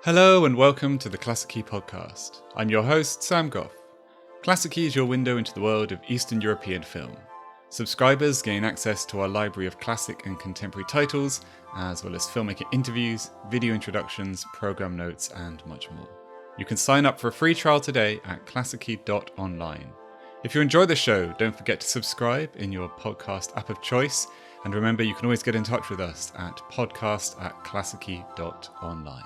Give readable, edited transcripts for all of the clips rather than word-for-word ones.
Hello and welcome to the Klassiki Podcast. I'm your host, Sam Goff. Klassiki is your window into the world of Eastern European film. Subscribers gain access to our library of classic and contemporary titles, as well as filmmaker interviews, video introductions, program notes, and much more. You can sign up for a free trial today at klassiki.online. If you enjoy the show, don't forget to subscribe in your podcast app of choice, and remember you can always get in touch with us at podcast@klassiki.online.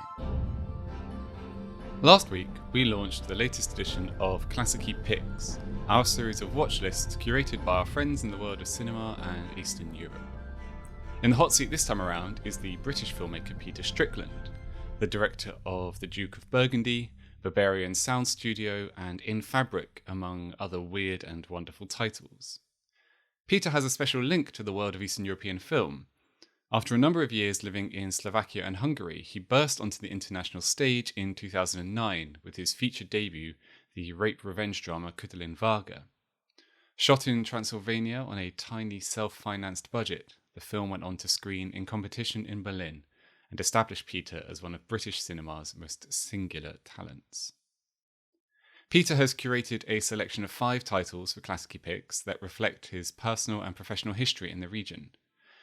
Last week, we launched the latest edition of Klassiki Picks, our series of watch lists curated by our friends in the world of cinema and Eastern Europe. In the hot seat this time around is the British filmmaker Peter Strickland, the director of the Duke of Burgundy, Berberian Sound Studio, and In Fabric, among other weird and wonderful titles. Peter has a special link to the world of Eastern European film. After a number of years living in Slovakia and Hungary, he burst onto the international stage in 2009 with his feature debut, the rape-revenge drama Katalin Varga. Shot in Transylvania on a tiny self-financed budget, the film went on to screen in competition in Berlin and established Peter as one of British cinema's most singular talents. Peter has curated a selection of 5 titles for Klassiki Picks that reflect his personal and professional history in the region.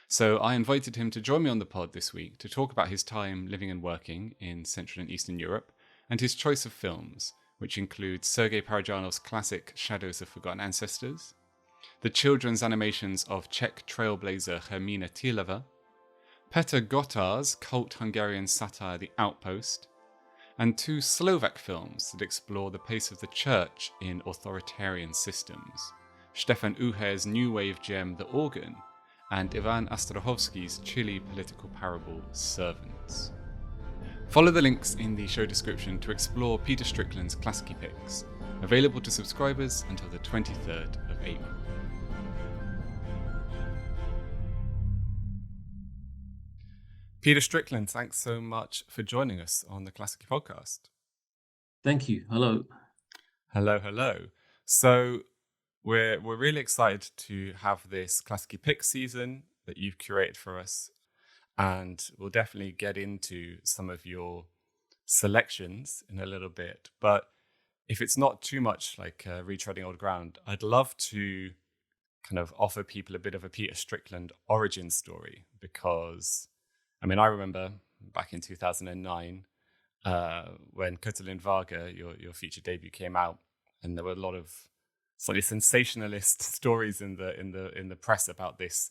So I invited him to join me on the pod this week to talk about his time living and working in Central and Eastern Europe and his choice of films, which include Sergei Parajanov's classic Shadows of Forgotten Ancestors, the children's animations of Czech trailblazer Hermína Týrlová, Péter Gothár's cult Hungarian satire The Outpost, and 2 Slovak films that explore the place of the church in authoritarian systems, Štefan Uher's new wave gem The Organ, and Ivan Ostrochovsky's chilly political parable Servants. Follow the links in the show description to explore Peter Strickland's Klassiki Picks, available to subscribers until the 23rd of April. Peter Strickland, thanks so much for joining us on the Klassiki Podcast. Thank you. Hello. Hello. So we're really excited to have this Klassiki Picks season that you've curated for us, and we'll definitely get into some of your selections in a little bit. But if it's not too much like retreading old ground, I'd love to kind of offer people a bit of a Peter Strickland origin story, because I remember back in 2009 when Katalin Varga, your feature debut, came out, and there were a lot of slightly sensationalist stories in the press about this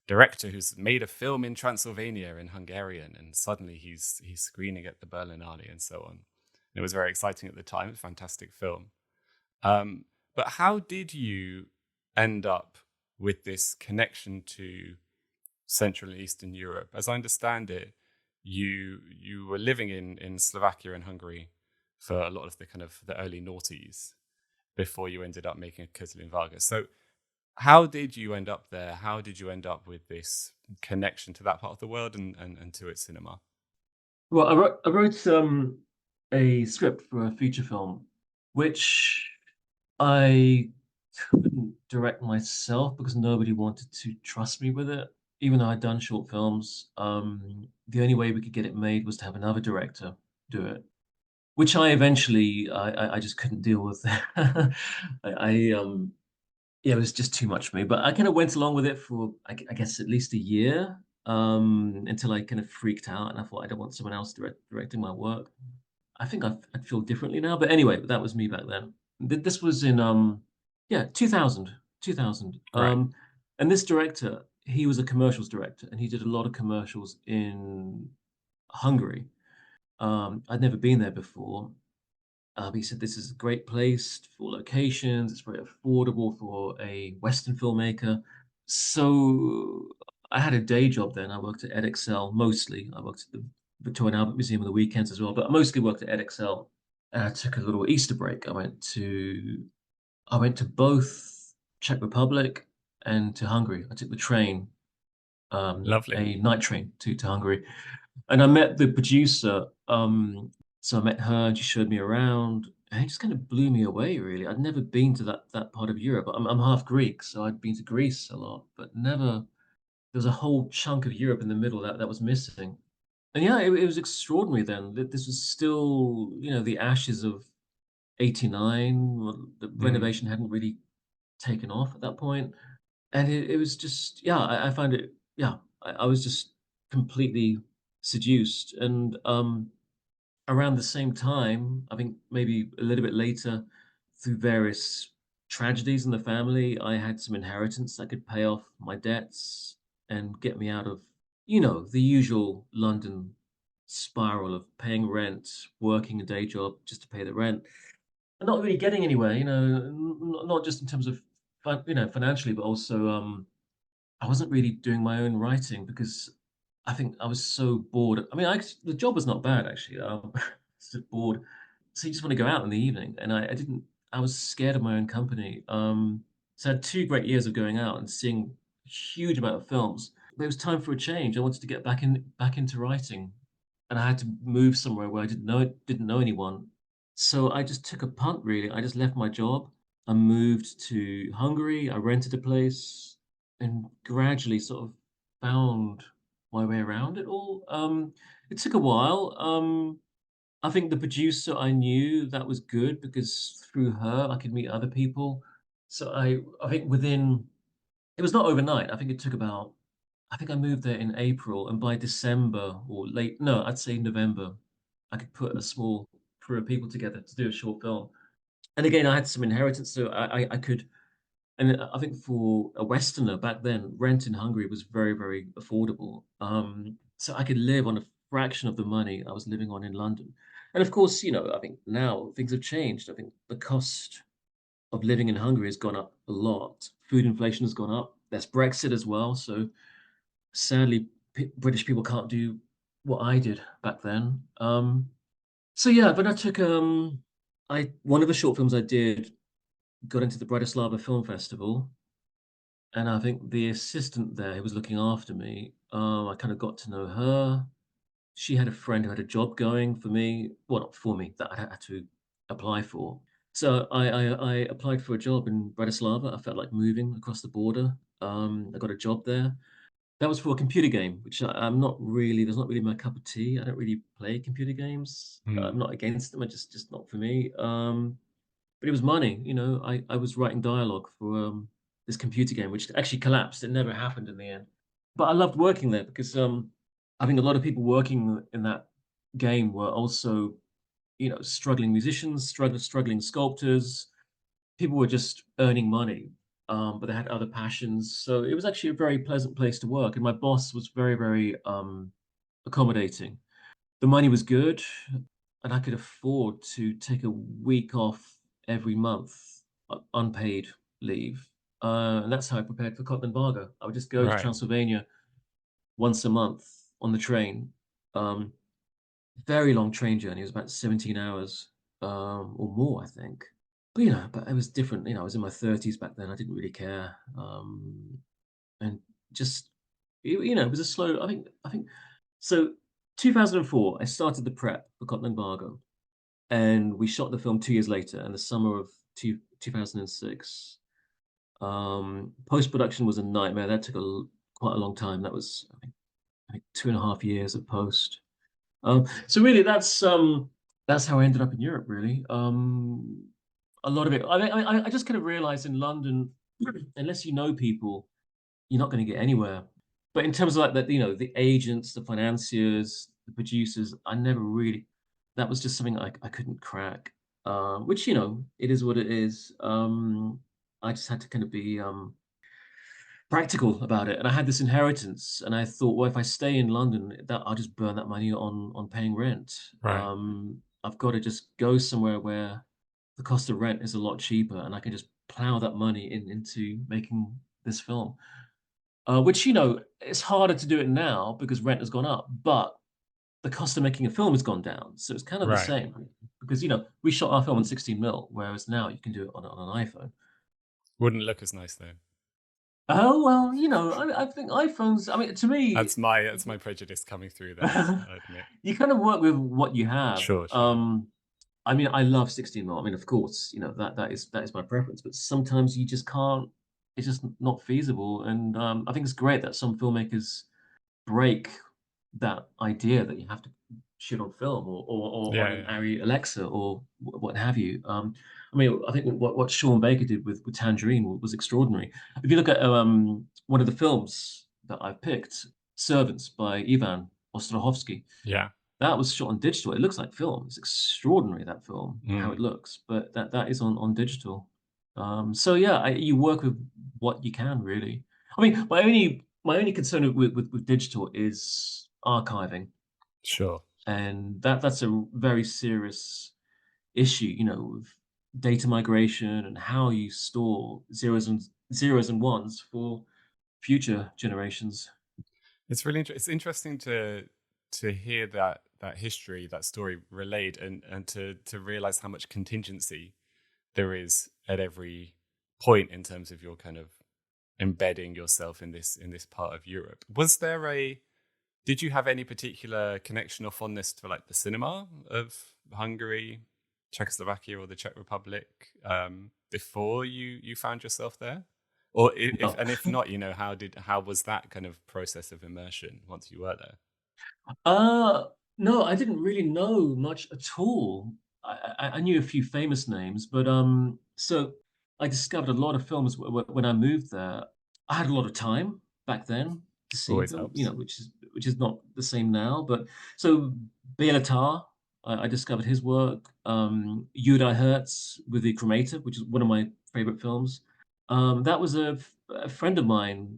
director who's made a film in Transylvania in Hungarian, and suddenly he's screening at the Berlinale and so on. And it was very exciting at the time. It's a fantastic film. But how did you end up with this connection to Central and Eastern Europe? As I understand it, you were living in Slovakia and Hungary for a lot of the early noughties before you ended up making a Katalin Varga. So how did you end up there? How did you end up with this connection to that part of the world and to its cinema? Well, I wrote a script for a feature film, which I couldn't direct myself because nobody wanted to trust me with it. Even though I'd done short films, the only way we could get it made was to have another director do it, which I eventually I just couldn't deal with. It was just too much for me. But I kind of went along with it for I guess at least a year until I kind of freaked out and I thought I don't want someone else directing my work. I think I'd feel differently now. But anyway, that was me back then. This was in 2000. Right. And this director, he was a commercials director, and he did a lot of commercials in Hungary. I'd never been there before. He said this is a great place for locations. It's very affordable for a Western filmmaker. So I had a day job then. I worked at EdXL mostly. I worked at the Victorian Albert Museum on the weekends as well, but I mostly worked at EdXL. And I took a little Easter break. I went to both Czech Republic and to Hungary. I took the train, Lovely. a night train to Hungary, and I met the producer. So I met her, and she showed me around, and it just kind of blew me away. Really, I'd never been to that part of Europe. I'm half Greek, so I'd been to Greece a lot, but never. There was a whole chunk of Europe in the middle that was missing. And yeah, it was extraordinary then. This was still, the ashes of 89. Well, the renovation hadn't really taken off at that point. And it was just, yeah, I found it, yeah, I was just completely seduced. And around the same time, I think maybe a little bit later, through various tragedies in the family, I had some inheritance that could pay off my debts and get me out of, the usual London spiral of paying rent, working a day job just to pay the rent, and not really getting anywhere, not just in terms of, financially, but also I wasn't really doing my own writing because I think I was so bored. I mean, the job was not bad actually. Just bored, so you just want to go out in the evening, and I didn't. I was scared of my own company. So I had 2 great years of going out and seeing a huge amount of films. But it was time for a change. I wanted to get back into writing, and I had to move somewhere where I didn't know anyone. So I just took a punt. Really, I just left my job. I moved to Hungary. I rented a place and gradually sort of found my way around it all. It took a while. I think the producer I knew that was good because through her I could meet other people. So I think within it was not overnight. I think it took about I think I moved there in April, and by December or late no, I'd say November, I could put a small crew of people together to do a short film. And again, I had some inheritance, so I could. And I think for a Westerner back then, rent in Hungary was very, very affordable. So I could live on a fraction of the money I was living on in London. And of course, I think now things have changed. I think the cost of living in Hungary has gone up a lot. Food inflation has gone up. There's Brexit as well. So sadly, British people can't do what I did back then. So yeah, but I took I one of the short films I did got into the Bratislava Film Festival, and I think the assistant there who was looking after me, I kind of got to know her. She had a friend who had a job going for me, well, not for me, that I had to apply for. So I applied for a job in Bratislava. I felt like moving across the border. I got a job there. That was for a computer game, which I'm not really, there's not really my cup of tea. I don't really play computer games. I'm not against them. I just not for me. But it was money. I was writing dialogue for this computer game, which actually collapsed. It never happened in the end. But I loved working there because I think a lot of people working in that game were also, struggling musicians, struggling sculptors. People were just earning money, but they had other passions. So it was actually a very pleasant place to work. And my boss was very, very accommodating. The money was good, and I could afford to take a week off every month, unpaid leave. And that's how I prepared for Katalin Varga. I would just go to Right. Transylvania once a month on the train. Um, Very long train journey. It was about 17 hours or more, I think. But it was different. I was in my 30s back then. I didn't really care. And just, it was a slow, I think, so 2004, I started the prep for Katalin Varga, and we shot the film 2 years later in the summer of 2006. Post-production was a nightmare. That took quite a long time. That was, I think 2.5 years of post. So really, that's how I ended up in Europe. Really, a lot of it. I just kind of realized in London, unless you know people, you're not going to get anywhere. But in terms of like that, the agents, the financiers, the producers, I never really. That was just something I couldn't crack. Which it is what it is. I just had to kind of be practical about it. And I had this inheritance, and I thought, well, if I stay in London, that I'll just burn that money on paying rent. Right. I've got to just go somewhere where the cost of rent is a lot cheaper, and I can just plow that money into making this film. Which it's harder to do it now because rent has gone up, but the cost of making a film has gone down, so it's kind of the Right. same. Because we shot our film on 16 mil, whereas now you can do it on an iPhone. Wouldn't look as nice though. Oh well, I think iPhones. I mean, to me, That's my prejudice coming through there, I admit. you kind of work with what you have. Sure. I mean, I love 16 mil. I mean, of course, that is my preference. But sometimes you just can't. It's just not feasible. And I think it's great that some filmmakers break that idea that you have to shoot on film or on an Yeah. Arri Alexa or what have you. I mean, I think what Sean Baker did with Tangerine was extraordinary. If you look at one of the films that I've picked, Servants by Ivan Ostrochovský, Yeah. that was shot on digital. It looks like film. It's extraordinary, that film, how it Mm. looks, but that is on digital. So yeah, you work with what you can really. I mean, my only concern with digital is archiving, Sure. and that's a very serious issue, with data migration and how you store zeros and ones for future generations. It's really it's interesting to hear that history, that story relayed, and to realize how much contingency there is at every point in terms of your kind of embedding yourself in this part of Europe. Did you have any particular connection or fondness for like the cinema of Hungary, Czechoslovakia, or the Czech Republic before you found yourself there? Or No. if not, how was that kind of process of immersion once you were there? Uh, no, I didn't really know much at all. I knew a few famous names, but so I discovered a lot of films when I moved there. I had a lot of time back then to see Always them, helps. which is not the same now. But so Béla Tarr, I discovered his work. Judai Hertz with the Cremator, which is one of my favorite films. That was a friend of mine.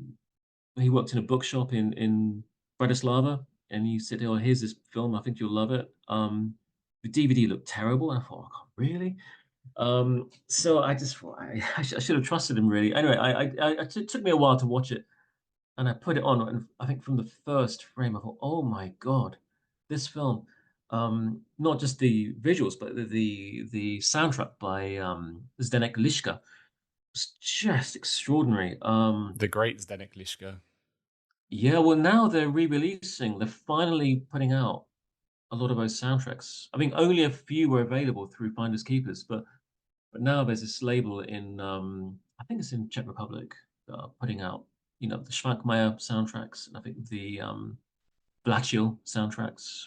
He worked in a bookshop in Bratislava, and he said, "Oh, here's this film. I think you'll love it." The DVD looked terrible, and I thought, "Oh, God, really?" So I just thought I should have trusted him. Really. Anyway, it took me a while to watch it, and I put it on, and I think from the first frame, I thought, "Oh my God, this film." Not just the visuals, but the soundtrack by Zdeněk Liška was just extraordinary. The great Zdeněk Liška. Yeah, well, now they're re-releasing. They're finally putting out a lot of those soundtracks. I mean, only a few were available through Finders Keepers, but now there's this label in I think it's in Czech Republic putting out the Schwankmajer soundtracks, and I think the Blachil soundtracks.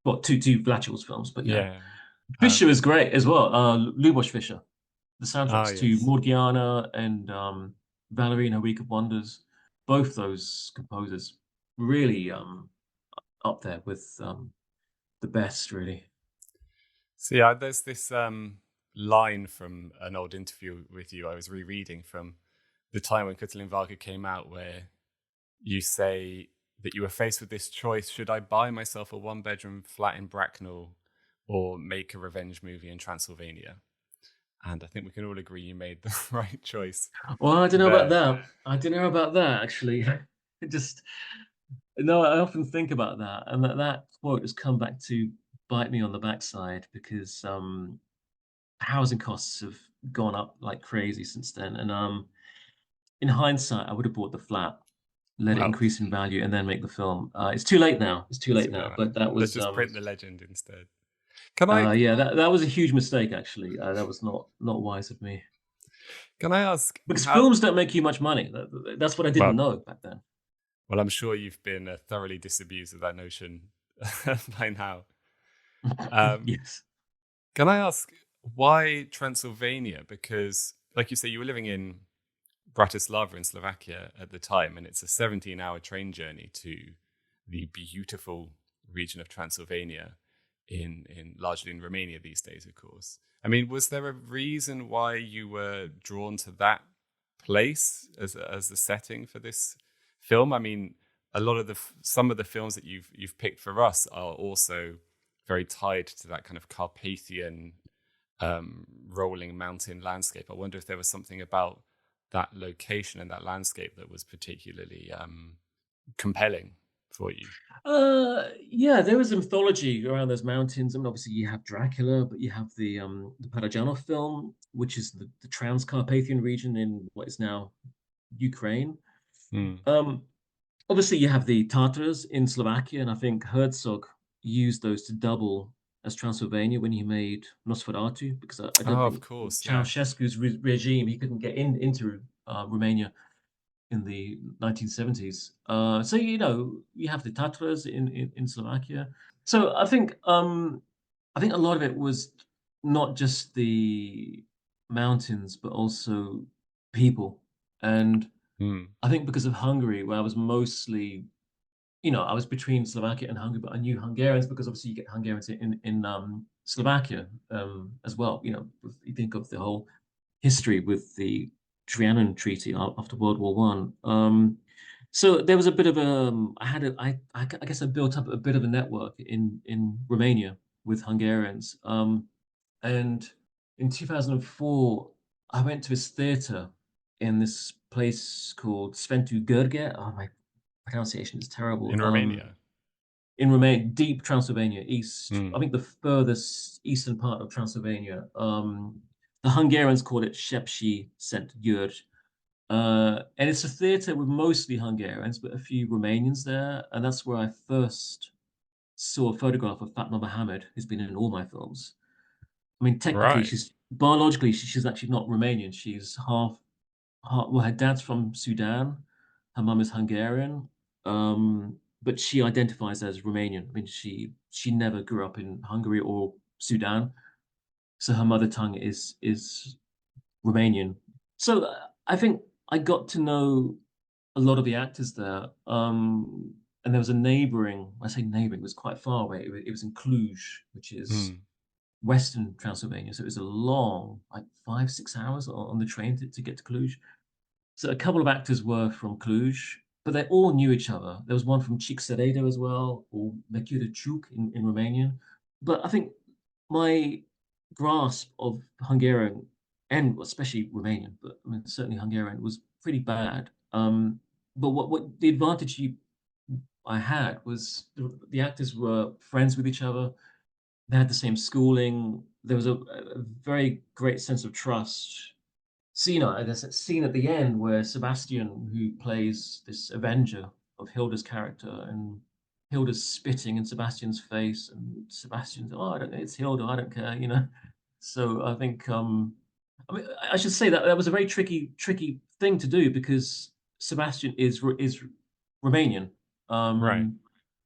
Well, two Blachil's films, but yeah, Yeah. Fischer Um, is great as well. Lubos Fischer, the oh soundtracks to yes. Morgiana and Valerie and Her Week of Wonders. Both those composers really up there with the best, really. So yeah, there's this line from an old interview with you I was rereading from the time when Katalin Varga came out, where you say that you were faced with this choice: should I buy myself a one-bedroom flat in Bracknell or make a revenge movie in Transylvania? And I think we can all agree you made the right choice Well, I don't know about there. that. I don't know about that actually. It just no. I often think about that, and that quote has come back to bite me on the backside because housing costs have gone up like crazy since then. And in hindsight, I would have bought the flat, let it Well, increase in value, and then make the film. It's too late now. It's too late so now. But that let's was just print the legend instead. Can I yeah, that was a huge mistake actually. That was not wise of me. can I ask Because how? films don't make you much money. That's what I didn't Well, know back then. I'm sure you've been thoroughly disabused of that notion by now. Um, Yes. can I ask why Transylvania? Because, like you say, you were living in Bratislava in Slovakia at the time, and it's a 17-hour train journey to the beautiful region of Transylvania in largely in Romania these days, of course. I mean, was there a reason why you were drawn to that place as the setting for this film? I mean, a lot of some of the films that you've picked for us are also very tied to that kind of Carpathian rolling mountain landscape. I wonder if there was something about that location and that landscape that was particularly compelling for you. Yeah, there was a mythology around those mountains. I mean, obviously you have Dracula, but you have the Parajanov film, which is the Transcarpathian region in what is now Ukraine. Mm. Um, Obviously you have the Tatars in Slovakia, and I think Herzog used those to double as Transylvania when he made Nosferatu, because I don't Oh, of think course, yes. Ceausescu's regime he couldn't get into Romania. in the 1970s. So you have the Tatras in Slovakia. So I think a lot of it was not just the mountains, but also people. And I think because of Hungary, where I was mostly, I was between Slovakia and Hungary, but I knew Hungarians because obviously you get Hungarians in Slovakia as well. You think of the whole history with the Trianon Treaty after World War One. So there was a bit of I guess I built up a bit of a network in Romania with Hungarians. And in 2004, I went to this theater in this place called Sventu Gurge. Oh, my pronunciation is terrible. In Romania? In Romania, deep Transylvania, east. I think the furthest eastern part of Transylvania. The Hungarians call it Sepsi Szent György. And it's a theater with mostly Hungarians, but a few Romanians there. And that's where I first saw a photograph of Fatma Mohammed, who's been in all my films. I mean, technically, Right. she's actually not Romanian. She's well, her dad's from Sudan, her mum is Hungarian, but she identifies as Romanian. I mean, she never grew up in Hungary or Sudan, so her mother tongue is Romanian. So I think I got to know a lot of the actors there. And there was I say neighboring, it was quite far away. It was in Cluj, which is Western Transylvania. So it was a long, like 5-6 hours on the train to get to Cluj. So a couple of actors were from Cluj, but they all knew each other. There was one from Cicșeredo as well, or Meciudăciuc in Romanian. But I think my grasp of Hungarian, and especially Romanian, but I mean certainly Hungarian, was pretty bad. But what the advantage I had was the actors were friends with each other. They had the same schooling. There was a very great sense of trust. So, there's a scene at the end where Sebastian, who plays this Avenger of Hilda's character, and Hilda's spitting in Sebastian's face, and Sebastian's, oh, I don't know, it's Hilda, I don't care. So I think, I mean, I should say that was a very tricky thing to do because Sebastian is Romanian, Right.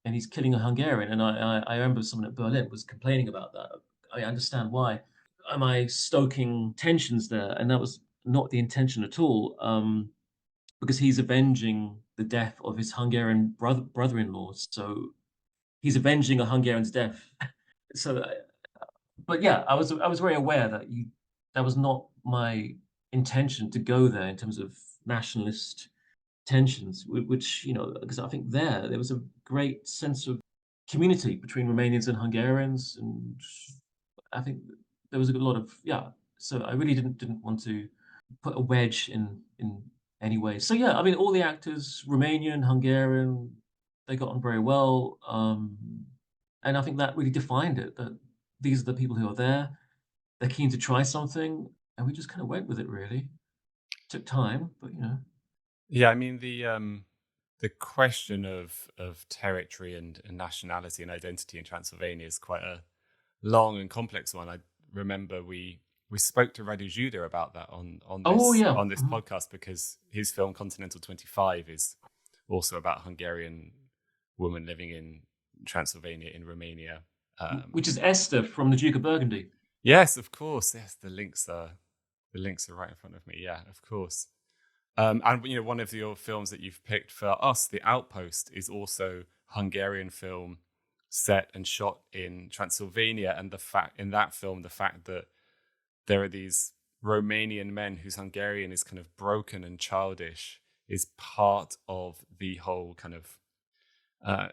and he's killing a Hungarian. And I remember someone at Berlin was complaining about that. I understand why. Am I stoking tensions there? And that was not the intention at all, because he's avenging the death of his Hungarian brother-in-law. So he's avenging a Hungarian's death. So, but yeah, I was very aware that was not my intention to go there in terms of nationalist tensions, which because I think there was a great sense of community between Romanians and Hungarians, and I think there was a lot of So I really didn't want to put a wedge in any way. So yeah, I mean, all the actors, Romanian, Hungarian, they got on very well, and I think that really defined it. That these are the people who are there. They're keen to try something, and we just kind of went with it. Really, took time, but Yeah, I mean the question of territory and nationality and identity in Transylvania is quite a long and complex one. I remember we spoke to Radu Juda about that on this podcast, because his film Continental 25 is also about a Hungarian woman living in Transylvania in Romania, which is Esther from the Duke of Burgundy. Yes, of course. Yes, the links are right in front of me. Yeah, of course. And one of your films that you've picked for us, The Outpost, is also Hungarian film set and shot in Transylvania. And in that film, the fact that there are these Romanian men whose Hungarian is kind of broken and childish is part of the whole kind of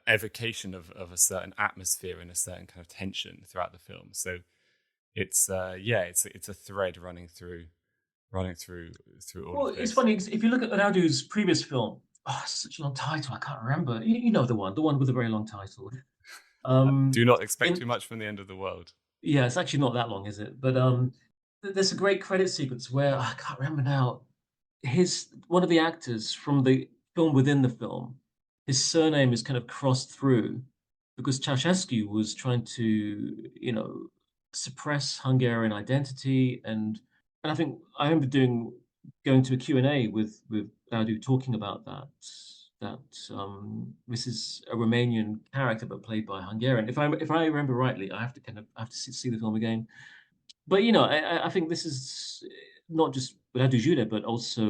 evocation of a certain atmosphere and a certain kind of tension throughout the film. So it's a thread running through all of this. It's funny, if you look at Radu's previous film, such a long title, I can't remember. You know the one with a very long title. Do not expect too much from the end of the world. Yeah, it's actually not that long, is it? But there's a great credit sequence where I can't remember now. One of the actors from the film within the film, his surname is kind of crossed through because Ceausescu was trying to, suppress Hungarian identity, and I think I remember going to a Q&A with Radu talking about that this is a Romanian character but played by a Hungarian. If I remember rightly, I have to see the film again. But I think this is not just Radu Jude, but also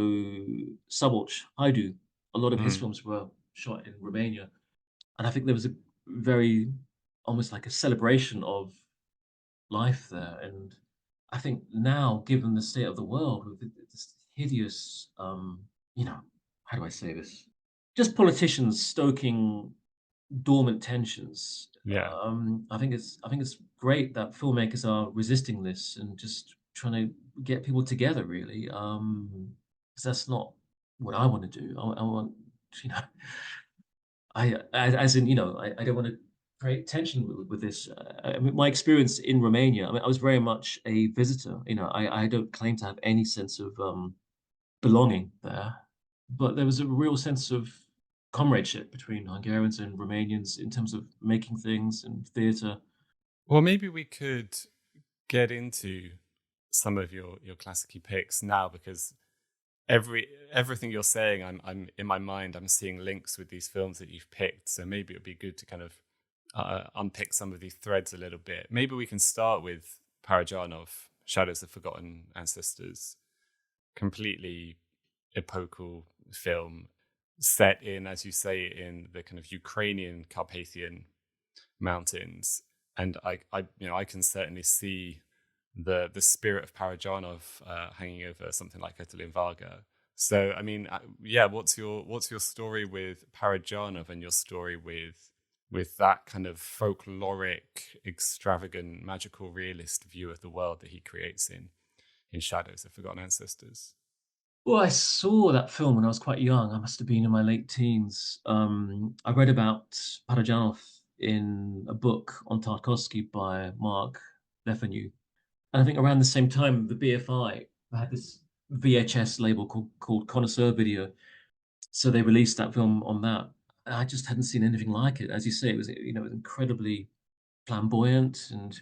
Szabolcs Hajdu. A lot of his films were shot in Romania, and I think there was a very almost like a celebration of life there. And I think now, given the state of the world with this hideous, how do I say this? Just politicians stoking dormant tensions. Yeah. I think it's great that filmmakers are resisting this and just trying to get people together, really. Because that's not what I want to do. I want, I don't want to create tension with this. I mean, my experience in Romania, I was very much a visitor. I don't claim to have any sense of belonging there, but there was a real sense of comradeship between Hungarians and Romanians in terms of making things and theatre. Well, maybe we could get into some of your Klassiki picks now, because everything you're saying, I'm in my mind, I'm seeing links with these films that you've picked. So maybe it would be good to kind of unpick some of these threads a little bit. Maybe we can start with Parajanov, Shadows of Forgotten Ancestors, completely epochal film set in, as you say, in the kind of Ukrainian Carpathian mountains, and I can certainly see the spirit of Parajanov hanging over something like Katalin Varga. So, I mean, what's your story with Parajanov and your story with that kind of folkloric, extravagant, magical, realist view of the world that he creates in Shadows of Forgotten Ancestors? Well, I saw that film when I was quite young. I must have been in my late teens. I read about Parajanov in a book on Tarkovsky by Mark Lefanu. And I think around the same time, the BFI had this VHS label called Connoisseur Video. So they released that film on that. I just hadn't seen anything like it. As you say, it was incredibly flamboyant, and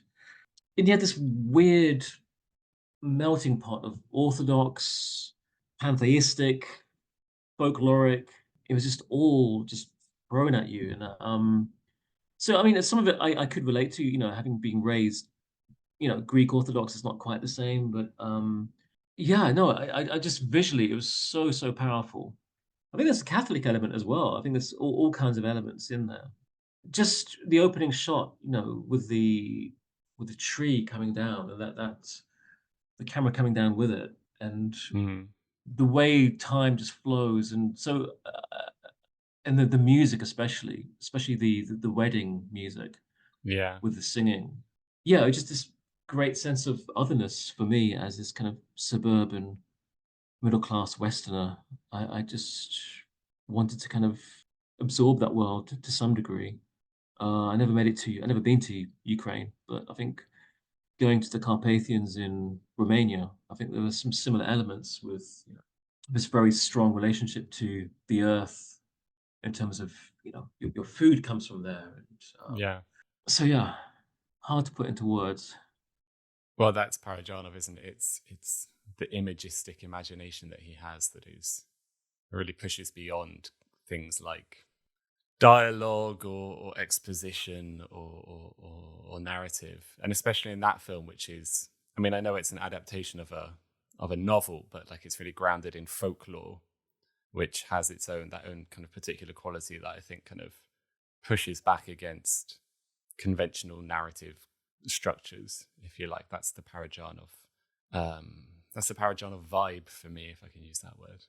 he had this weird melting pot of orthodox, pantheistic, folkloric. It was just all just thrown at you. And so I mean, some of it I could relate to, having been raised, Greek Orthodox is not quite the same, but yeah, no, I just visually it was so powerful. I think there's a Catholic element as well. I think there's all kinds of elements in there. Just the opening shot, with the tree coming down, and that the camera coming down with it, and the way time just flows, and so and the music especially the wedding music, with the singing, just this great sense of otherness for me as this kind of suburban middle class Westerner. I just wanted to kind of absorb that world to some degree. I never been to Ukraine, but I think going to the Carpathians in Romania, I think there were some similar elements with this very strong relationship to the earth in terms of your food comes from there. And, So yeah, hard to put into words. Well, that's Parajanov, isn't it? It's the imagistic imagination that he has that really pushes beyond things like dialogue or exposition or narrative, and especially in that film, which is, I mean, I know it's an adaptation of a novel, but like it's really grounded in folklore, which has that own kind of particular quality that I think kind of pushes back against conventional narrative structures, if you like. That's the Parajanov. That's the Parajanov vibe for me, if I can use that word.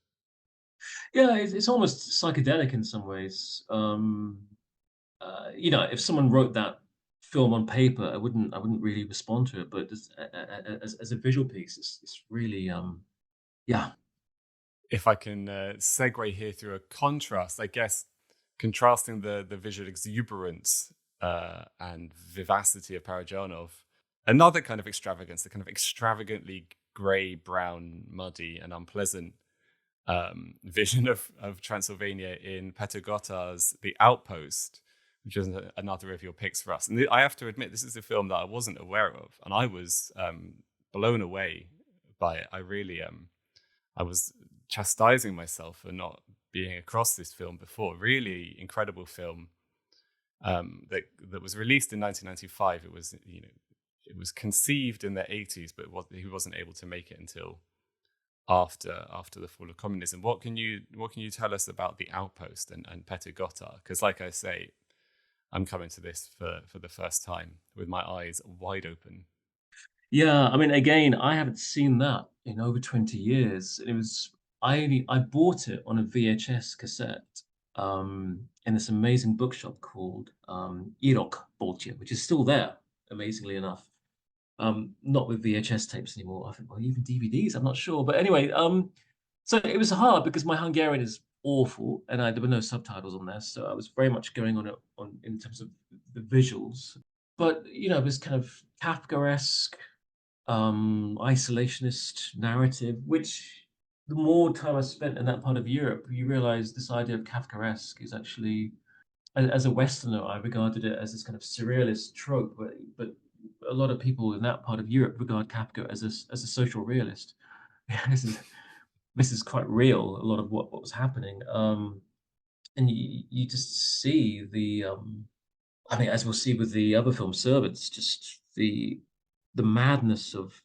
Yeah, it's almost psychedelic in some ways. If someone wrote that film on paper, I wouldn't really respond to it. But as a visual piece, it's really yeah. If I can segue here through a contrast, I guess contrasting the visual exuberance and vivacity of Parajanov, another kind of extravagance, the kind of extravagantly grey, brown, muddy, and unpleasant vision of Transylvania in Péter Gothár's The Outpost, which is another of your picks for us. And I have to admit, this is a film that I wasn't aware of, and I was blown away by it. I really, I was chastising myself for not being across this film before. Really incredible film that was released in 1995. It was, it was conceived in the 80s, but he wasn't able to make it until after the fall of communism. What can you tell us about the Outpost and Péter Gothár? Because, like I say, I'm coming to this for the first time with my eyes wide open. Yeah, I mean, again, I haven't seen that in over 20 years. It was I bought it on a VHS cassette in this amazing bookshop called Irok Boltje, which is still there, amazingly enough. Not with VHS tapes anymore, I think, or even DVDs, I'm not sure. But anyway, so it was hard because my Hungarian is awful, and there were no subtitles on there, so I was very much going on in terms of the visuals. But it was kind of Kafkaesque, isolationist narrative, which the more time I spent in that part of Europe, you realize this idea of Kafkaesque is actually, as a Westerner, I regarded it as this kind of surrealist trope, but a lot of people in that part of Europe regard Kafka as a social realist. This is quite real, a lot of what was happening. And you just see I mean, as we'll see with the other film, Servants, just the madness of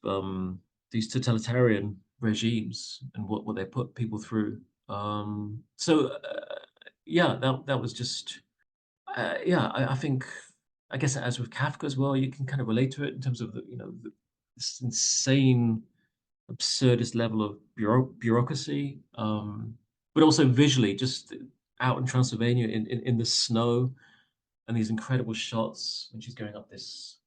these totalitarian regimes and what they put people through. Yeah, that was just I think, I guess, as with Kafka as well, you can kind of relate to it in terms of this insane, absurdist level of bureaucracy, but also visually, just out in Transylvania in the snow, and these incredible shots when she's going up this,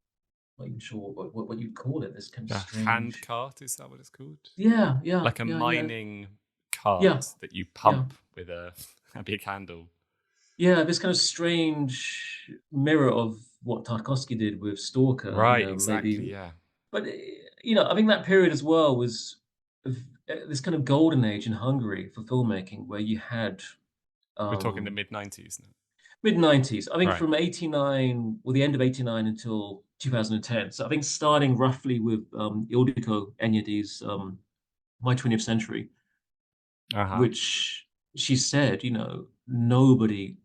not even sure what you'd call it, this kind of strange hand cart, is that what it's called? Yeah, like a mining cart that you pump with a big handle. Yeah, this kind of strange mirror of what Tarkovsky did with Stalker. Right, exactly, maybe. Yeah. But, I think that period as well was this kind of golden age in Hungary for filmmaking, where you had... We're talking the mid-90s now. Mid-90s. I think Right. from 89, the end of 89 until 2010. So I think starting roughly with Ildiko Enyedi's My 20th Century, which she said, nobody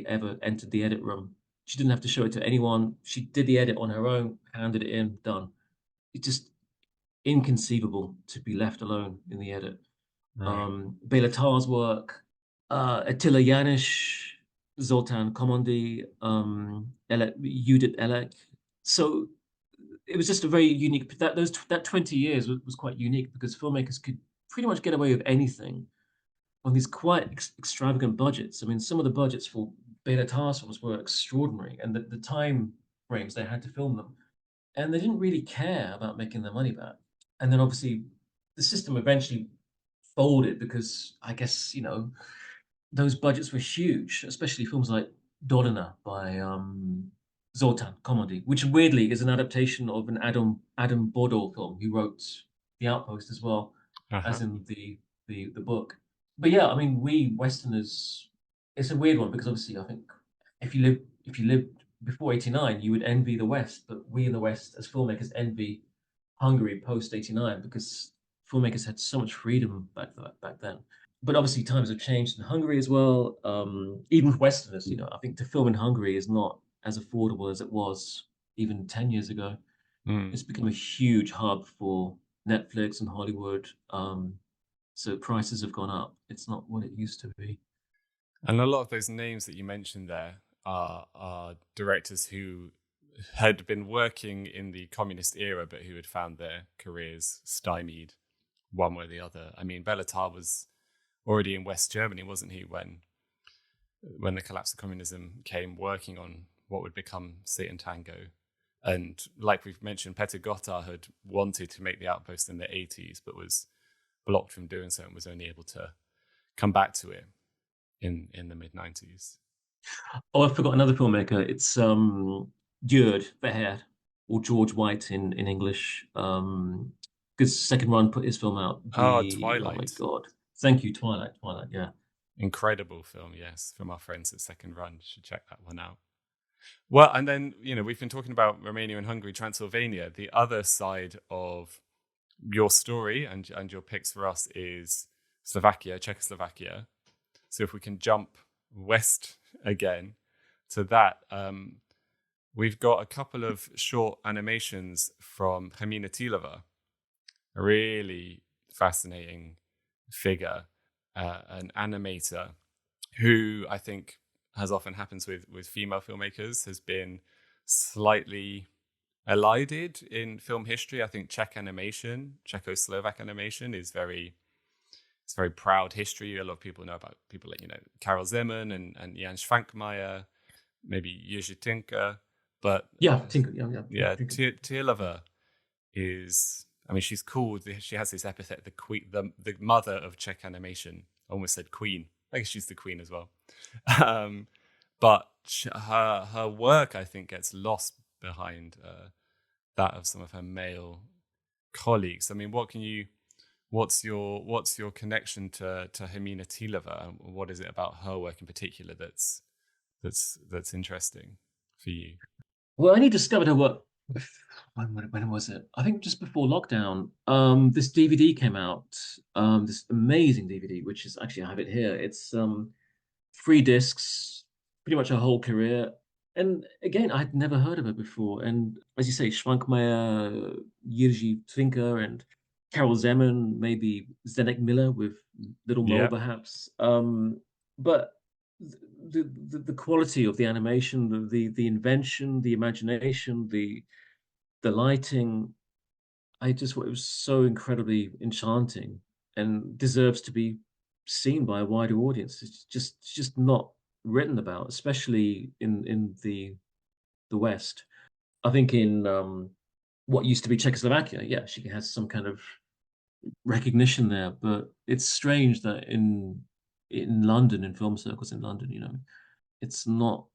ever entered the edit room. She didn't have to show it to anyone. She did the edit on her own, handed it in, done. It's just inconceivable to be left alone in the edit. Right. Béla Tarr's work, Attila János, Zoltán Komondi, Judith Elek. So it was just a very unique, that 20 years was quite unique, because filmmakers could pretty much get away with anything on these quite extravagant budgets. I mean, some of the budgets for Béla Tarr's films were extraordinary, and the time frames they had to film them, and they didn't really care about making their money back. And then obviously the system eventually folded, because I guess those budgets were huge, especially films like Dolina by Zoltán Komondi, which weirdly is an adaptation of an Adam Bodor film. He wrote The Outpost as well, as in the book. But yeah, I mean, we Westerners, it's a weird one, because obviously I think if you lived before 89, you would envy the West, but we in the West as filmmakers envy Hungary post 89, because filmmakers had so much freedom back then. But obviously times have changed in Hungary as well. Even Westerners, I think to film in Hungary is not as affordable as it was even 10 years ago. It's become a huge hub for Netflix and Hollywood. So prices have gone up. It's not what it used to be. And a lot of those names that you mentioned there are directors who had been working in the communist era, but who had found their careers stymied one way or the other. I mean, Béla Tarr was already in West Germany, wasn't he, when the collapse of communism came, working on what would become Sit and Tango. And like we've mentioned, Péter Gothár had wanted to make The Outpost in the 80s, but was blocked from doing so and was only able to come back to it in the mid-90s. Oh, I forgot another filmmaker. It's Gjord Verheer, or George White in English. Because Second Run put his film out. Twilight. Oh my God. Thank you, Twilight, yeah. Incredible film, yes, from our friends at Second Run. You should check that one out. Well, and then, we've been talking about Romania and Hungary, Transylvania. The other side of your story and your picks for us is Czechoslovakia. So if we can jump west again to that, we've got a couple of short animations from Hermína Týrlová, a really fascinating figure, an animator who I think, as often happens with female filmmakers, has been slightly elided in film history. I think Czechoslovak animation is it's very proud history. A lot of people know about people like, Karel Zeman and Jan Švankmajer, maybe Jiří Tinka, but Tinka, Týrlová is, she's called, she has this epithet, the queen, the mother of Czech animation. I almost said queen. I guess she's the queen as well. But her work, I think, gets lost behind that of some of her male colleagues. What's your connection to Hermína Týrlová? What is it about her work in particular that's interesting for you? Well, I only discovered her work. When was it? I think just before lockdown. This DVD came out. This amazing DVD, which is actually, I have it here. It's 3 discs, pretty much her whole career. And again, I'd never heard of her before. And as you say, Švankmajer, Jiří Tinka, and Karel Zeman, maybe Zdeněk Miller with Little Mole, perhaps. But the quality of the animation, the invention, the imagination, the lighting, I just thought it was so incredibly enchanting and deserves to be seen by a wider audience. It's just not written about, especially in the West. I think in what used to be Czechoslovakia, she has some kind of recognition there, but it's strange that in London, in film circles in London, it's not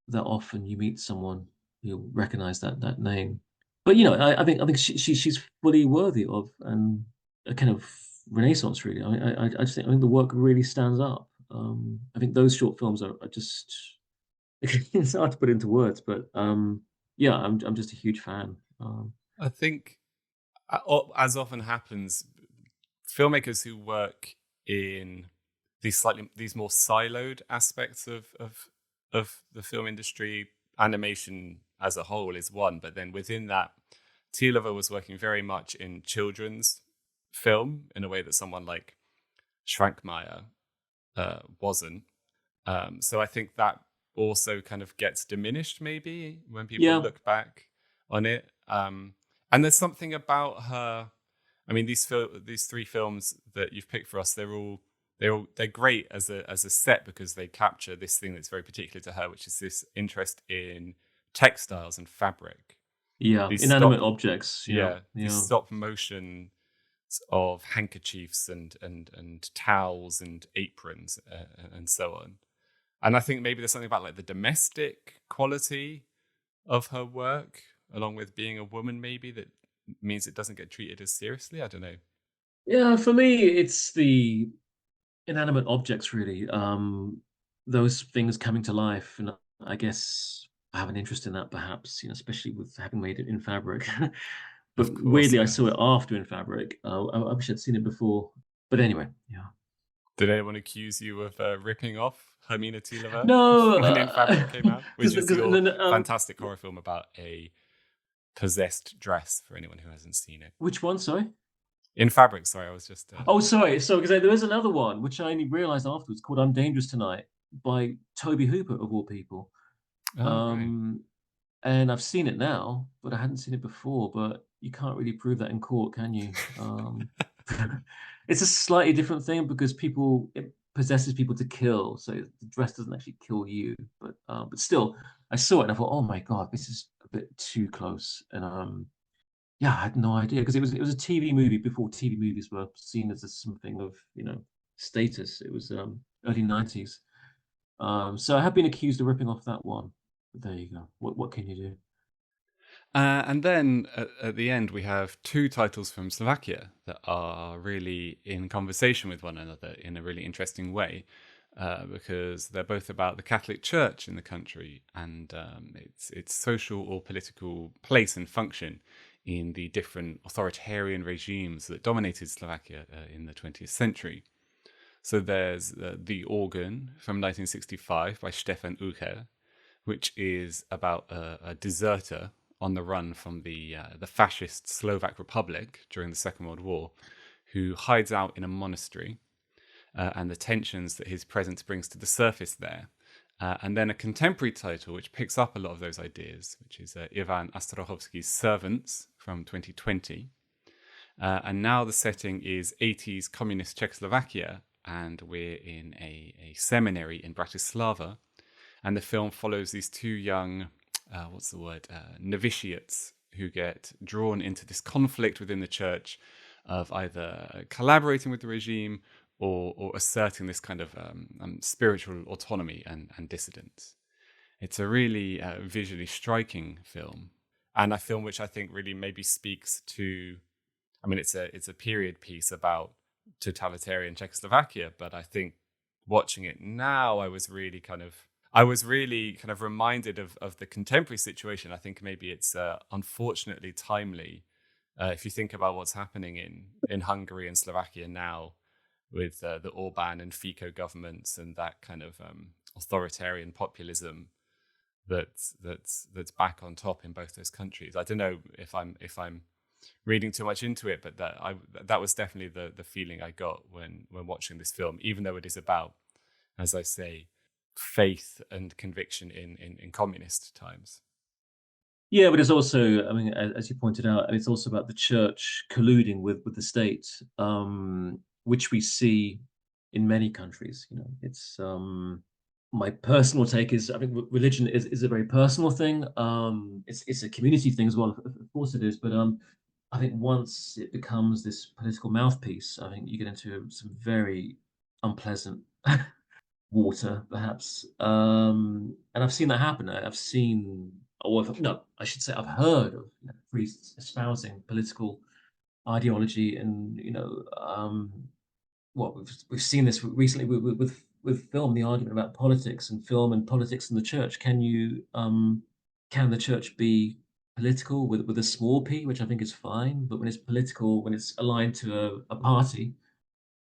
that often you meet someone who'll recognize that name. But I think she's fully worthy of a kind of renaissance, really. I just think the work really stands up. I think those short films are just it's hard to put into words, but I'm just a huge fan. I think, as often happens, filmmakers who work in these more siloed aspects of the film industry, animation as a whole is one, but then within that, Týrlová was working very much in children's film in a way that someone like Švankmajer wasn't. So I think that also kind of gets diminished maybe when people look back on it. And there's something about her. These 3 films that you've picked for us, they're great as a set because they capture this thing that's very particular to her, which is this interest in textiles and fabric. These inanimate objects. These stop motion of handkerchiefs and towels and aprons and so on. And I think maybe there's something about like the domestic quality of her work, along with being a woman, maybe that means it doesn't get treated as seriously. I don't know. Yeah, for me, it's the inanimate objects, really. Those things coming to life, and I guess I have an interest in that, perhaps, especially with having made it in fabric. But weirdly, I saw it after in fabric. I wish I'd seen it before. But anyway, Did anyone accuse you of ripping off Hermína Týrlová? No, when In Fabric came out, which is your fantastic horror film about a possessed dress, for anyone who hasn't seen it. Which one? Sorry. In Fabric. Sorry, I was just. Sorry. So because there is another one which I only realised afterwards called "I'm Dangerous Tonight" by Toby Hooper of all people. Right. And I've seen it now, but I hadn't seen it before. But you can't really prove that in court, can you? It's a slightly different thing because it possesses people to kill, so the dress doesn't actually kill you. But still, I saw it and I thought, oh my god, this is a bit too close. And I had no idea because it was a TV movie before TV movies were seen as something of status. It was early 90s. So I have been accused of ripping off that one. But there you go. What can you do? And then at the end, we have 2 titles from Slovakia that are really in conversation with one another in a really interesting way, because they're both about the Catholic Church in the country and its social or political place and function in the different authoritarian regimes that dominated Slovakia in the 20th century. So there's The Organ from 1965 by Štefan Uher, which is about a deserter on the run from the fascist Slovak Republic during the Second World War, who hides out in a monastery and the tensions that his presence brings to the surface there. And then a contemporary title which picks up a lot of those ideas, which is Ivan Ostrochovsky's Servants from 2020. And now the setting is 80s communist Czechoslovakia, and we're in a seminary in Bratislava. And the film follows these two young, novitiates who get drawn into this conflict within the church of either collaborating with the regime or asserting this kind of spiritual autonomy and dissidence. It's a really visually striking film, and a film which I think really maybe speaks to, I mean, it's a period piece about totalitarian Czechoslovakia, but I think watching it now, I was really kind of reminded of the contemporary situation. I think maybe it's unfortunately timely if you think about what's happening in Hungary and Slovakia now, with the Orban and Fico governments and that kind of authoritarian populism that's back on top in both those countries. I don't know if I'm reading too much into it, but that was definitely the feeling I got when watching this film, even though it is about, as I say, faith and conviction in communist times. Yeah, but it's also, I mean, as you pointed out, it's also about the church colluding with the state, which we see in many countries. You know, it's my personal take is, I think religion is a very personal thing. It's a community thing as well, of course it is. But I think once it becomes this political mouthpiece, I think you get into some very unpleasant water, perhaps. And I've seen that happen. I've seen, I should say, I've heard of priests espousing political ideology, and we've seen this recently with film, the argument about politics and film and politics in the church. Can the church be political with a small p, which I think is fine, but when it's political, when it's aligned to a party,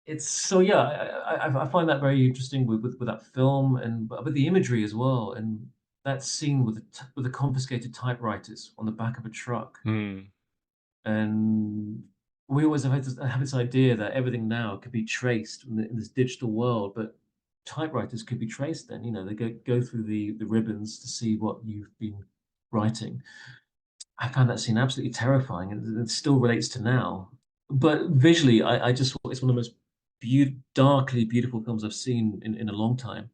it's so, yeah. I find that very interesting with that film, and with the imagery as well, and that scene with the confiscated typewriters on the back of a truck. And we always have this idea that everything now could be traced in this digital world, but typewriters could be traced. Then they go through the ribbons to see what you've been writing. I found that scene absolutely terrifying, and it still relates to now. But visually, I just thought it's one of the most darkly beautiful films I've seen in a long time.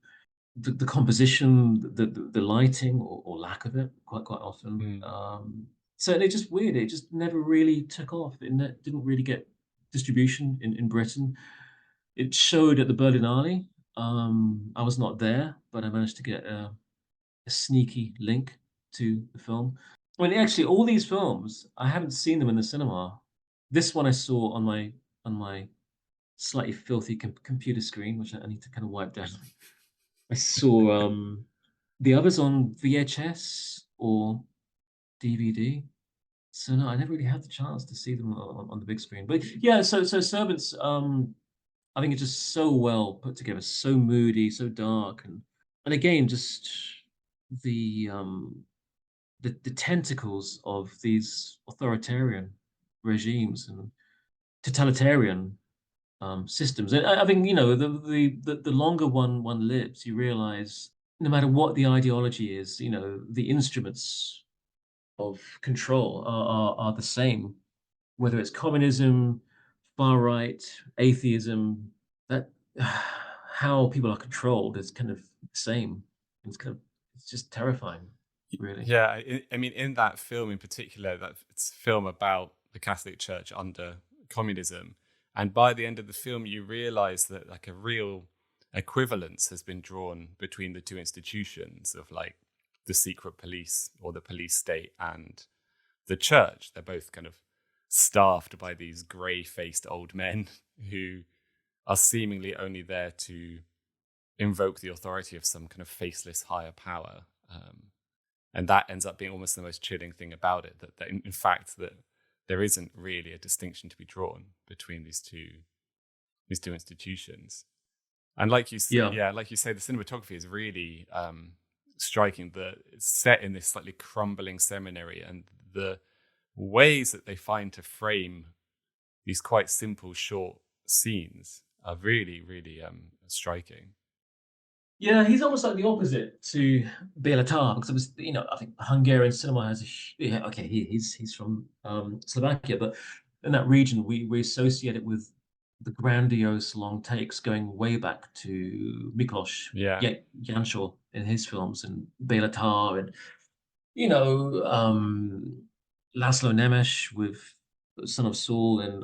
The composition, the lighting or lack of it, quite often. So it's just weird. It just never really took off. It didn't really get distribution in Britain. It showed at the Berlinale. I was not there, but I managed to get a sneaky link to the film. I mean, actually, all these films, I haven't seen them in the cinema. This one I saw on my slightly filthy computer screen, which I need to kind of wipe down. I saw the others on VHS or DVD. So no, I never really had the chance to see them on the big screen. But yeah, so Servants, I think it's just so well put together, so moody, so dark, and again, just the tentacles of these authoritarian regimes and totalitarian systems. And I think the longer one lives, you realize no matter what the ideology is, the instruments of control are the same, whether it's communism, far right, atheism. That how people are controlled is kind of the same. It's just terrifying, really. Yeah, I mean, in that film in particular, it's a film about the Catholic Church under communism, and by the end of the film, you realize that like a real equivalence has been drawn between the two institutions of like the secret police or the police state and the church. They're both kind of staffed by these grey-faced old men who are seemingly only there to invoke the authority of some kind of faceless higher power. And that ends up being almost the most chilling thing about it, that in fact that there isn't really a distinction to be drawn between these two institutions. And like you say, Yeah. like you say, the cinematography is really striking. It's set in this slightly crumbling seminary, and the ways that they find to frame these quite simple, short scenes are really, really striking. Yeah, he's almost like the opposite to Béla Tarr, because it was, I think Hungarian cinema has he's from Slovakia, but in that region we associate it with the grandiose long takes going way back to Miklos Janšo in his films, and Béla Tarr, and Laszlo Nemes with Son of Saul, and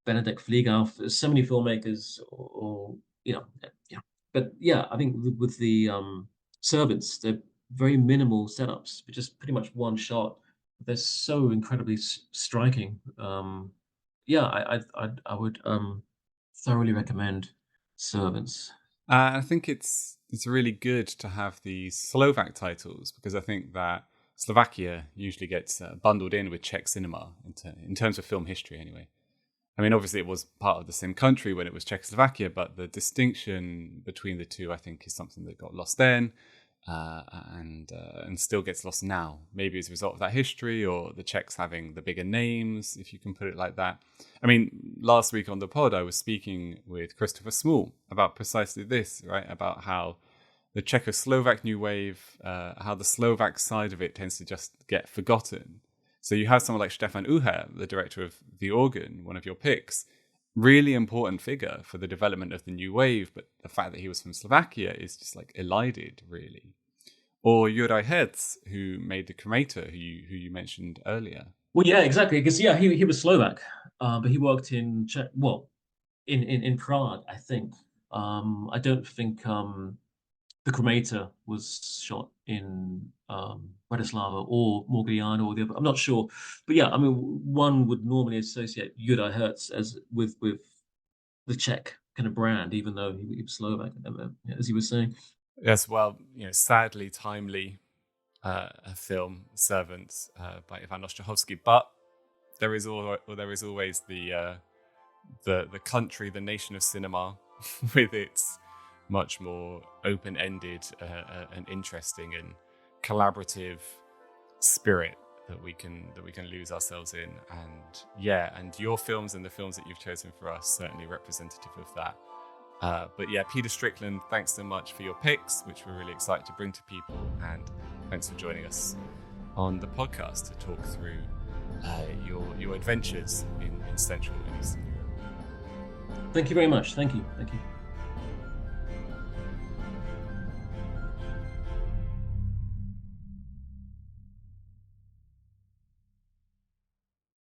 Benedek Fliegau. There's so many filmmakers, or but yeah, I think with the servants, they're very minimal setups, but just pretty much one shot. They're so incredibly striking. I would thoroughly recommend Servants. I think it's really good to have these Slovak titles, because I think that Slovakia usually gets bundled in with Czech cinema in terms of film history anyway. I mean, obviously it was part of the same country when it was Czechoslovakia, but the distinction between the two, I think, is something that got lost then and still gets lost now. Maybe as a result of that history, or the Czechs having the bigger names, if you can put it like that. I mean, last week on the pod, I was speaking with Christopher Small about precisely this, right? About how the Czechoslovak New Wave, how the Slovak side of it tends to just get forgotten. So you have someone like Štefan Uher, the director of The Organ, one of your picks, really important figure for the development of the new wave, but the fact that he was from Slovakia is just like elided, really. Or Juraj Herz, who made The Cremator, who you mentioned earlier. Well, yeah, exactly, because he was Slovak, but he worked in in Prague, I think. I don't think The Cremator was shot in Bratislava or Morgiano or the other. I'm not sure, but yeah, I mean, one would normally associate Juraj Herz as with the Czech kind of brand, even though he was Slovak, as you were saying. Yes, well, sadly timely film, Servants, by Ivan Ostrochovský, but there is always the country, the nation of cinema, with its much more open-ended and interesting and collaborative spirit that we can lose ourselves in. And your films and the films that you've chosen for us certainly representative of that. But yeah, Peter Strickland, thanks so much for your picks, which we're really excited to bring to people, and thanks for joining us on the podcast to talk through your adventures in Central and Eastern Europe. Thank you very much. Thank you.